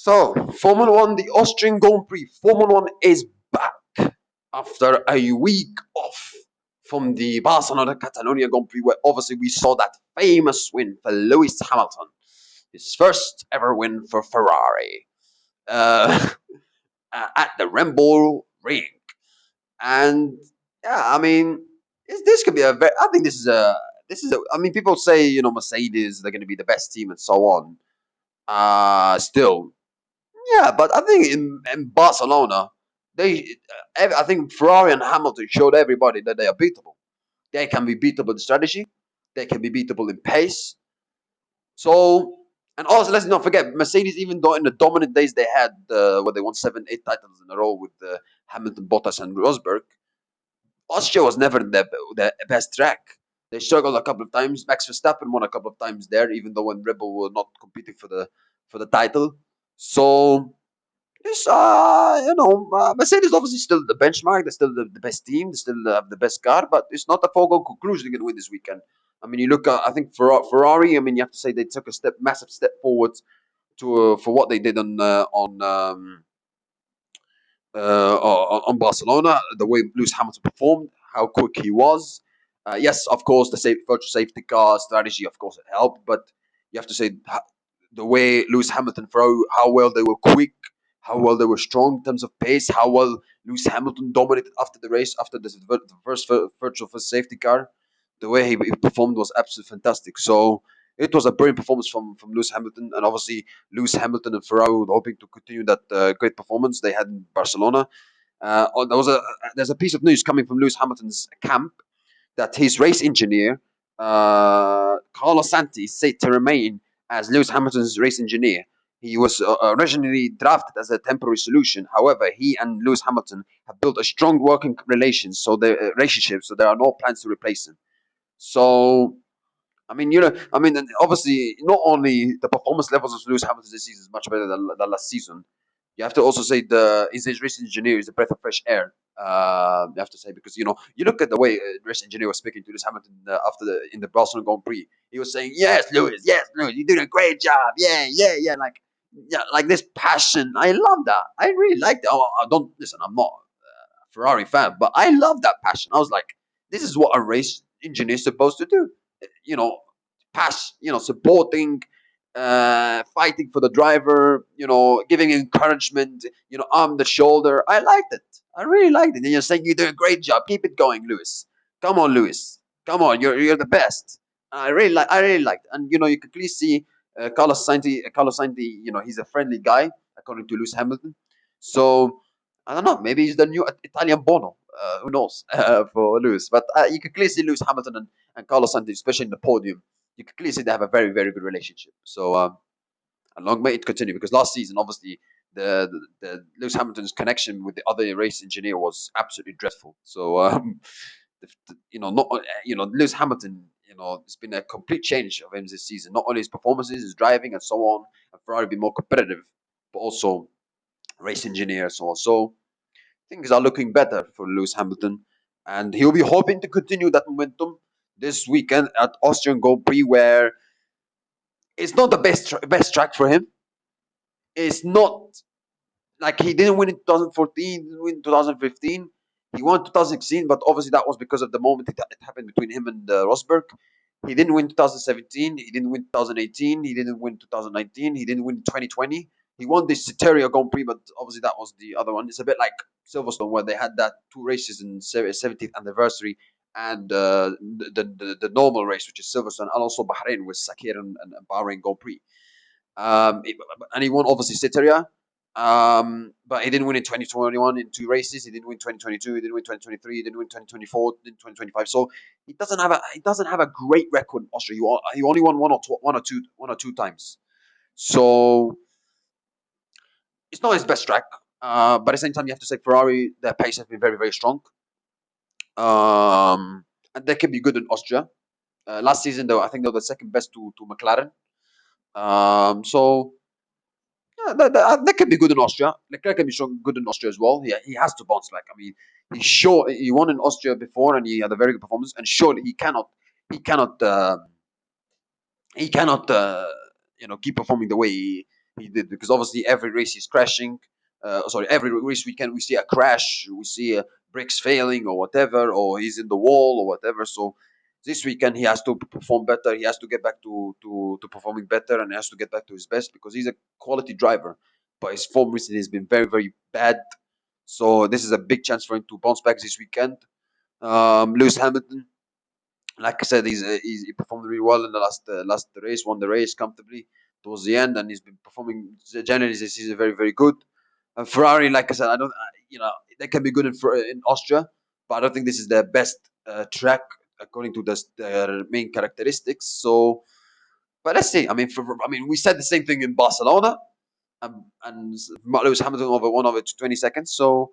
So, Formula One, the Austrian Grand Prix, Formula One is back after a week off from the Barcelona Catalonia Grand Prix, where obviously we saw that famous win for Lewis Hamilton, his first ever win for Ferrari uh, at the Red Ring. And yeah, I mean, this could be a very. I think this is a. I mean, people say Mercedes they're going to be the best team and so on. Still, yeah, but I think in Barcelona, I think Ferrari and Hamilton showed everybody that they are beatable. They can be beatable in strategy, they can be beatable in pace. So, and also let's not forget Mercedes. Even though in the dominant days they had, where they won 7, 8 titles in a row with Hamilton, Bottas, and Rosberg, Austria was never the best track. They struggled a couple of times. Max Verstappen won a couple of times there, even though when Red Bull were not competing for the title. So yes, Mercedes obviously still the benchmark. They're still the best team. They still have the best car, but it's not a foregone conclusion they're going to win this weekend. I mean, you look at I think Ferrari. I mean, you have to say they took a massive step forward to for what they did on Barcelona. The way Lewis Hamilton performed, how quick he was. Yes, of course, the virtual safety car strategy, of course, it helped, but you have to say the way Lewis Hamilton threw, how well they were quick, how well they were strong in terms of pace, how well Lewis Hamilton dominated after the race, after the first virtual safety car. The way he performed was absolutely fantastic. So it was a brilliant performance from Lewis Hamilton, and obviously Lewis Hamilton and Ferrari were hoping to continue that great performance they had in Barcelona. There's a piece of news coming from Lewis Hamilton's camp that his race engineer, Carlos Santi, is said to remain as Lewis Hamilton's race engineer. He was originally drafted as a temporary solution. However, he and Lewis Hamilton have built a strong working relationship, so there are no plans to replace him. So I mean, and obviously, not only the performance levels of Lewis Hamilton this season is much better than last season. You have to also say his race engineer is a breath of fresh air. You have to say because you look at the way race engineer was speaking to Lewis Hamilton after in the Barcelona Grand Prix. He was saying, yes, Lewis, you're doing a great job. Yeah, like this passion. I love that. I really like that. I don't listen. I'm not a Ferrari fan, but I love that passion. I was like, this is what a race engineer is supposed to do. You know, supporting, fighting for the driver, giving encouragement, arm the shoulder. I liked it. I really liked it. And you're saying you did a great job. Keep it going, Lewis. Come on, Lewis. Come on, you're the best. I really liked it. And you could clearly see Carlos Sainz, he's a friendly guy, according to Lewis Hamilton. So I don't know, maybe he's the new Italian Bono. Who knows for Lewis? But you could clearly see Lewis Hamilton and Carlos Sainz, especially in the podium, you can clearly see they have a very, very good relationship. So, and long may it continue because last season, obviously, the Lewis Hamilton's connection with the other race engineer was absolutely dreadful. So, not Lewis Hamilton, it's been a complete change of him this season. Not only his performances, his driving, and so on, and Ferrari be more competitive, but also race engineer and so on. So things are looking better for Lewis Hamilton, and he'll be hoping to continue that momentum this weekend at Austrian Grand Prix, where it's not the best track for him. It's not like he didn't win in 2014, didn't win in 2015. He won 2016, but obviously that was because of the moment it happened between him and Rosberg. He didn't win 2017. He didn't win 2018. He didn't win 2019. He didn't win 2020. He won this Citeria Grand Prix, but obviously that was the other one. It's a bit like Silverstone, where they had that two races in 70th anniversary and the normal race, which is Silverstone, and also Bahrain with Sakir and Bahrain Grand Prix. Um, and he won obviously Citeria, but he didn't win in 2021 in two races. He didn't win 2022. He didn't win 2023. He didn't win 2024. Didn't 2025. So he doesn't have a great record in Austria. He only won one or two times. So it's not his best track. But at the same time, you have to say Ferrari, their pace has been very, very strong. And they can be good in Austria. Last season, though, I think they were the second best to McLaren. So yeah, that can be good in Austria. Leclerc can be good in Austria as well. Yeah, he has to bounce back. I mean, he won in Austria before, and he had a very good performance. And surely he cannot keep performing the way he did, because obviously every race he's crashing. Sorry, every race weekend we see a crash, we see brakes failing or whatever, or he's in the wall or whatever. So this weekend he has to perform better. He has to get back to performing better, and he has to get back to his best because he's a quality driver. But his form recently has been very, very bad. So this is a big chance for him to bounce back this weekend. Lewis Hamilton, like I said, he performed really well in the last race, won the race comfortably towards the end, and he's been performing generally this season very, very good. And Ferrari, like I said, I don't you know, they can be good in Austria, but I don't think this is their best track according to their main characteristics. So, but let's see. I mean, we said the same thing in Barcelona, and Lewis Hamilton won over 20 seconds. So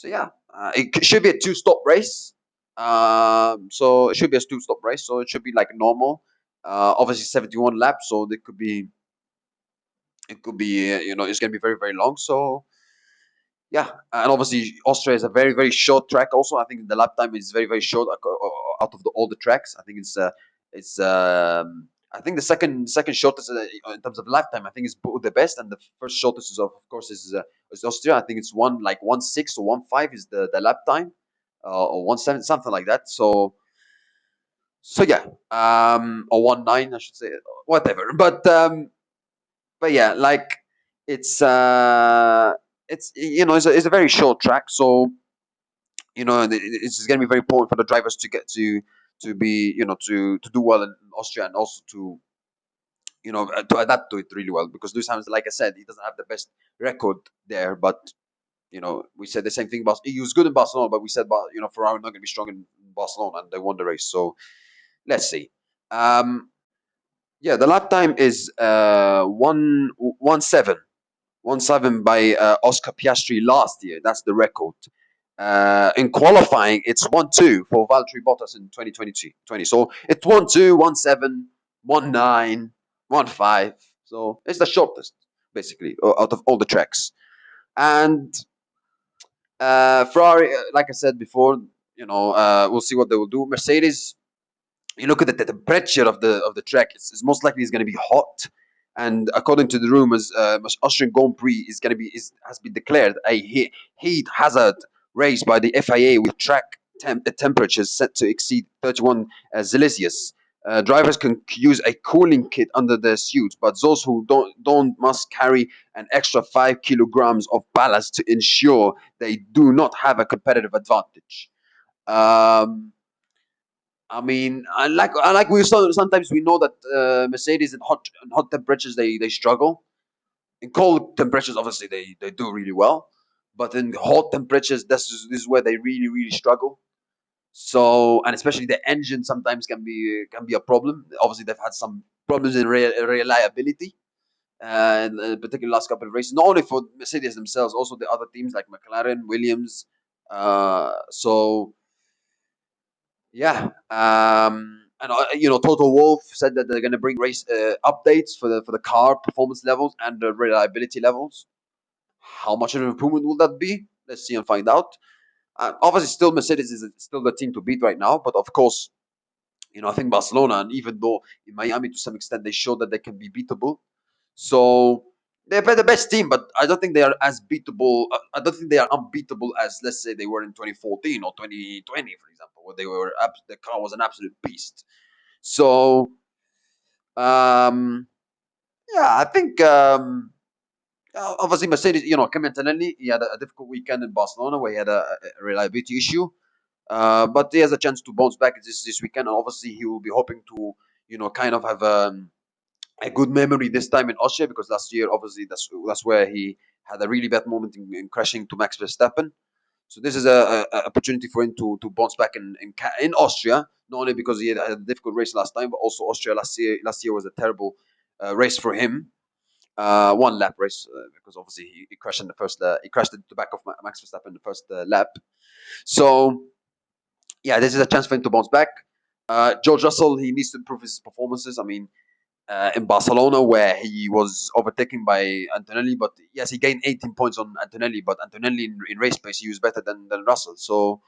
yeah, it should be a two-stop race. So it should be a two-stop race. So it should be like normal. Obviously 71 laps, so it could be it's gonna be very, very long. So yeah, and obviously Austria is a very, very short track. Also, I think the lap time is very, very short out of all the tracks. I think it's I think the second shortest in terms of lap time. I think is the best, and the first shortest is of course is Austria. I think it's 1:16 or 1:5 is the lap time, or 1:7 something like that. So yeah, or 1:9 I should say, whatever. But yeah, like it's uh it's a very short track, so it's going to be very important for the drivers to get to be to do well in Austria, and also to adapt to it really well, because Lewis Hamilton, like I said, he doesn't have the best record there, but we said the same thing about he was good in Barcelona, but we said about Ferrari not going to be strong in Barcelona, and they won the race. So let's see. um yeah, the lap time is 1:17 by Oscar Piastri last year. That's the record. In qualifying, it's 1:2 for Valtteri Bottas in 2020. So it's 1:2, 1:7, 1:9, 1:5. So it's the shortest, basically, out of all the tracks. And Ferrari, like I said before, we'll see what they will do. Mercedes, you look at the temperature of the track, it's most likely it's going to be hot. And according to the rumors, Austrian Grand Prix is going to be has been declared a heat hazard race by the FIA, with track temperatures set to exceed 31 Celsius. Drivers can use a cooling kit under their suits, but those who don't must carry an extra 5 kilograms of ballast to ensure they do not have a competitive advantage. Um, I like sometimes we know that Mercedes in hot temperatures they struggle. In cold temperatures, obviously they do really well, but in hot temperatures, this is where they really, really struggle. So, and especially the engine sometimes can be a problem. Obviously, they've had some problems in reliability, and particularly last couple of races, not only for Mercedes themselves, also the other teams like McLaren, Williams. So yeah, and Toto Wolff said that they're going to bring race updates for the car performance levels and the reliability levels. How much of an improvement will that be? Let's see and find out. Obviously, still Mercedes is still the team to beat right now, but of course, I think Barcelona, and even though in Miami to some extent they showed that they can be beatable, so they're the best team, but I don't think they are as beatable. I don't think they are unbeatable as, let's say, they were in 2014 or 2020, for example, where the car was an absolute beast. So yeah, I think obviously Mercedes, Kim Antonelli, he had a difficult weekend in Barcelona where he had a reliability issue. But he has a chance to bounce back this weekend, and obviously he will be hoping to, kind of have a good memory this time in Austria, because last year, obviously, that's where he had a really bad moment in crashing to Max Verstappen. So this is a opportunity for him to bounce back in Austria, not only because he had a difficult race last time, but also Austria last year was a terrible race for him. One lap race, because obviously he crashed in the first. He crashed into the back of Max Verstappen in the first lap. So yeah, this is a chance for him to bounce back. George Russell, he needs to improve his performances. I mean, in Barcelona, where he was overtaken by Antonelli, but yes, he gained 18 points on Antonelli, but Antonelli in race pace, he was better than Russell. So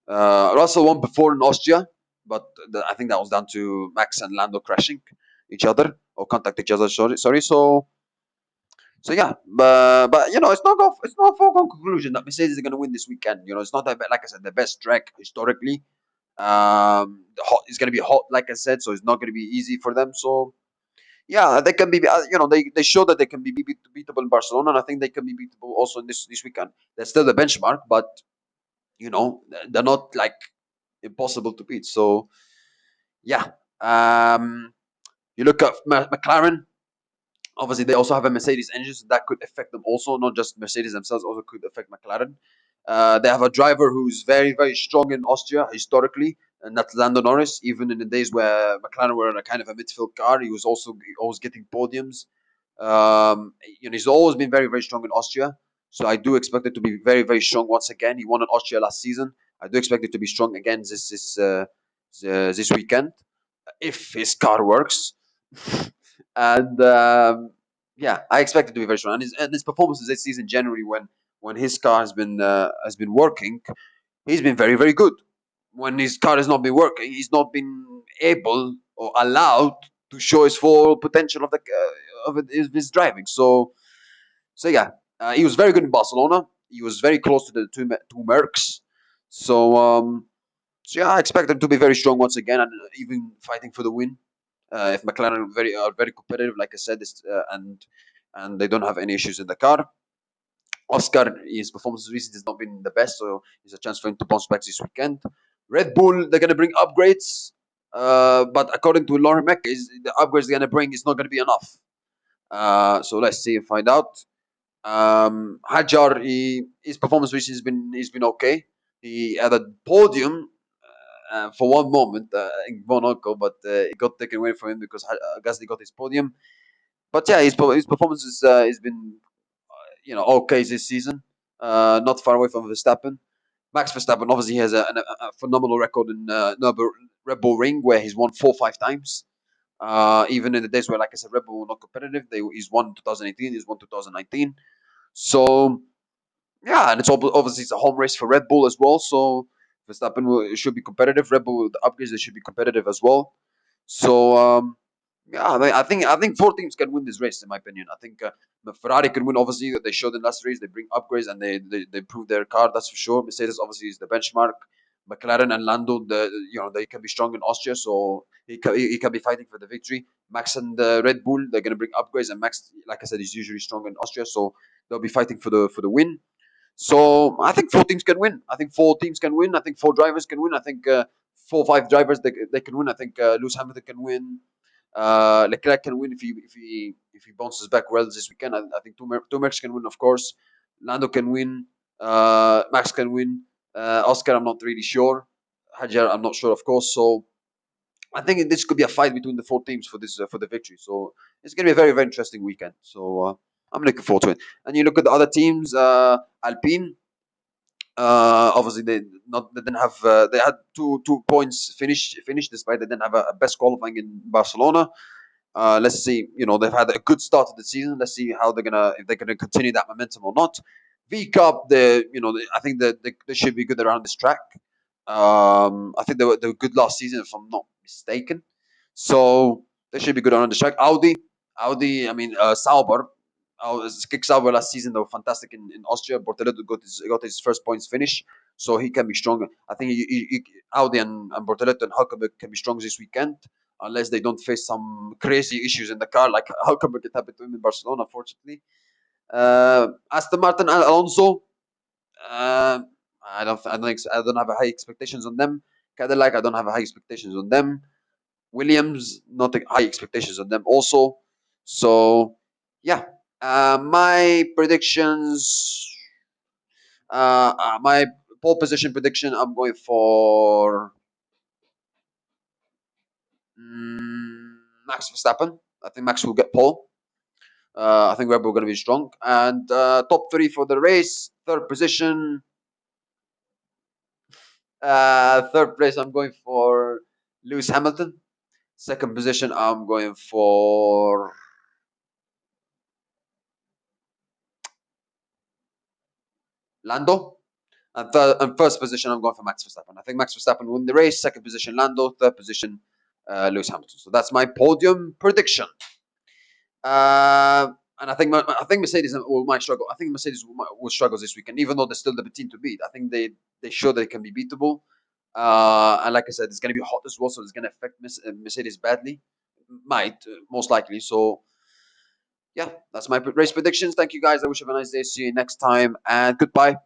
Russell won before in Austria, but I think that was down to Max and Lando crashing each other or contact each other. Sorry. So So yeah, but it's not a foregone conclusion that Mercedes are going to win this weekend. It's not that like I said, the best track historically. It's going to be hot, like I said, so it's not going to be easy for them. So yeah, they can be. They show that they can be beatable in Barcelona, and I think they can be beatable also in this weekend. They're still the benchmark, but they're not like impossible to beat. So yeah, you look at McLaren. Obviously, they also have a Mercedes engine, so that could affect them also. Not just Mercedes themselves, also could affect McLaren. They have a driver who's very, very strong in Austria historically, and that's Lando Norris. Even in the days where McLaren were in a kind of a midfield car, he was also always getting podiums. He's always been very, very strong in Austria. So I do expect it to be very, very strong once again. He won in Austria last season. I do expect it to be strong again this weekend if his car works. And yeah, I expect it to be very strong. And his performances this season, generally, when his car has been working, he's been very, very good. When his car has not been working, he's not been able or allowed to show his full potential of his driving. So yeah, he was very good in Barcelona. He was very close to the two Mercs. So yeah, I expect him to be very strong once again, and even fighting for the win. If McLaren are very competitive, like I said, and they don't have any issues in the car. Oscar, his performance recently has not been the best, so there's a chance for him to bounce back this weekend. Red Bull, they're going to bring upgrades, but according to Lauren Meck, the upgrades they're going to bring is not going to be enough. So let's see and find out. Hajar, his performance recently has been okay. He had a podium for one moment in Monaco, but it got taken away from him because Gasly got his podium. But yeah, his performance has been okay this season. Not far away from Verstappen. Max Verstappen obviously has a phenomenal record in Red Bull Ring where he's won 4 or 5 times. Even in the days where, like I said, Red Bull were not competitive, he's won 2018, he's won 2019. So yeah, and obviously it's a home race for Red Bull as well. So Verstappen should be competitive. Red Bull with the upgrades, they should be competitive as well. So yeah, I think 4 teams can win this race, in my opinion. I think Ferrari can win. Obviously, they showed in last race they bring upgrades and they improve their car. That's for sure. Mercedes obviously is the benchmark. McLaren and Lando, they can be strong in Austria, so he can be fighting for the victory. Max and Red Bull, they're going to bring upgrades, and Max, like I said, is usually strong in Austria, so they'll be fighting for the win. So I think 4 teams can win. I think 4 teams can win. I think 4 drivers can win. I think 4 or 5 drivers they can win. I think Lewis Hamilton can win. Leclerc can win if he bounces back well this weekend. I think two Mercs can win, of course. Lando can win. Max can win. Oscar, I'm not really sure. Hajar, I'm not sure, of course. So I think this could be a fight between the 4 teams for the victory. So it's going to be a very, very interesting weekend. So I'm looking forward to it. And you look at the other teams. Alpine. Obviously, they didn't have they had two points finished despite they didn't have a best qualifying in Barcelona. Let's see. They've had a good start to the season. Let's see how if they're gonna continue that momentum or not. V Cup, I think that they should be good around this track. I think they were good last season, if I'm not mistaken. So they should be good around the track. Audi. I mean, Sauber. Kick Sauber last season, they were fantastic in Austria. Bortoleto got his first points finish, so he can be strong. I think Audi and Bortoleto and Hulkenberg can be strong this weekend, unless they don't face some crazy issues in the car, like Hulkenberg it happened to him in Barcelona, unfortunately. Aston Martin and Alonso. Uh, I don't have high expectations on them. Cadillac, I don't have high expectations on them. Williams, not high expectations on them also. So yeah, my predictions. My pole position prediction. I'm going for Max Verstappen. I think Max will get pole. I think Red Bull going to be strong. And top 3 for the race. Third position. Third place, I'm going for Lewis Hamilton. Second position, I'm going for Lando. And first position, I'm going for Max Verstappen. I think Max Verstappen will win the race. Second position, Lando. Third position, Lewis Hamilton. So that's my podium prediction. Uh, And I think Mercedes might struggle. I think Mercedes will struggle this weekend, even though they're still the team to beat. I think they show they can be beatable. And like I said, it's going to be hot as well, so it's going to affect Mercedes badly. Might most likely. So yeah, that's my race predictions. Thank you guys. I wish you have a nice day. See you next time, and goodbye.